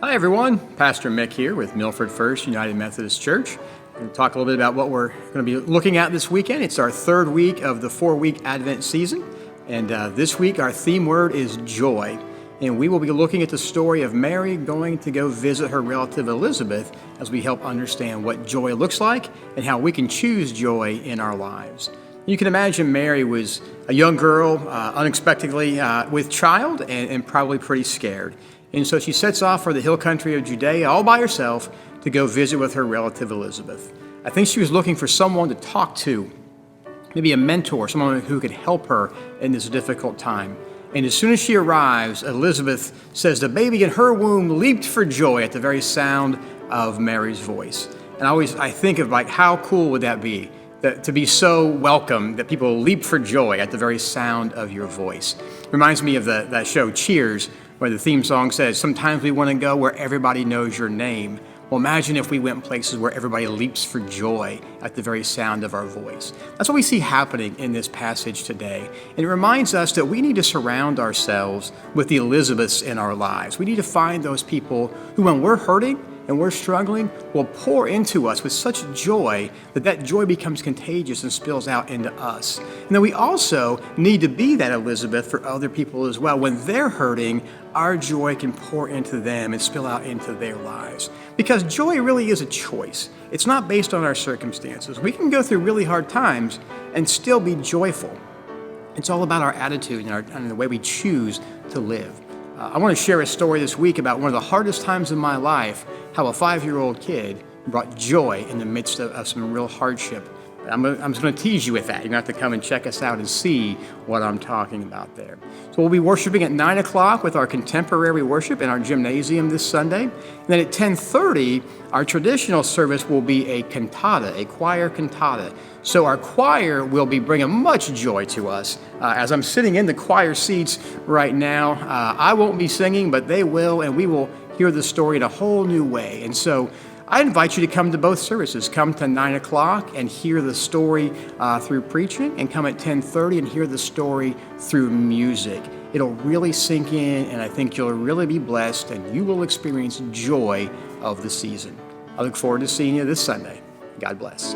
Hi everyone, Pastor Mick here with Milford First United Methodist Church. We're going to talk a little bit about what we're going to be looking at this weekend. It's our third week of the 4-week Advent season, and this week our theme word is joy. And we will be looking at the story of Mary going to go visit her relative Elizabeth as we help understand what joy looks like and how we can choose joy in our lives. You can imagine Mary was a young girl, unexpectedly with child, and probably pretty scared. And so she sets off for the hill country of Judea all by herself to go visit with her relative Elizabeth. I think she was looking for someone to talk to, maybe a mentor, someone who could help her in this difficult time. And as soon as she arrives, Elizabeth says the baby in her womb leaped for joy at the very sound of Mary's voice. And I think of how cool would that be? To be so welcome that people leap for joy at the very sound of your voice. Reminds me of that show Cheers, where the theme song says, sometimes we want to go where everybody knows your name. Well, imagine if we went places where everybody leaps for joy at the very sound of our voice. That's what we see happening in this passage today. And it reminds us that we need to surround ourselves with the Elizabeths in our lives. We need to find those people who, when we're hurting and we're struggling, will pour into us with such joy that joy becomes contagious and spills out into us. And then we also need to be that Elizabeth for other people as well. When they're hurting, our joy can pour into them and spill out into their lives. Because joy really is a choice. It's not based on our circumstances. We can go through really hard times and still be joyful. It's all about our attitude and the way we choose to live. I want to share a story this week about one of the hardest times in my life, how a 5-year-old kid brought joy in the midst of some real hardship. I'm just going to tease you with that. You're going to have to come and check us out and see what I'm talking about there. So we'll be worshiping at 9 o'clock with our contemporary worship in our gymnasium this Sunday. And then at 10:30, our traditional service will be a cantata, a choir cantata. So our choir will be bringing much joy to us. As I'm sitting in the choir seats right now, I won't be singing, but they will, and we will hear the story in a whole new way. And so I invite you to come to both services. Come to 9 o'clock and hear the story through preaching, and come at 10:30 and hear the story through music. It'll really sink in, and I think you'll really be blessed, and you will experience joy of the season. I look forward to seeing you this Sunday. God bless.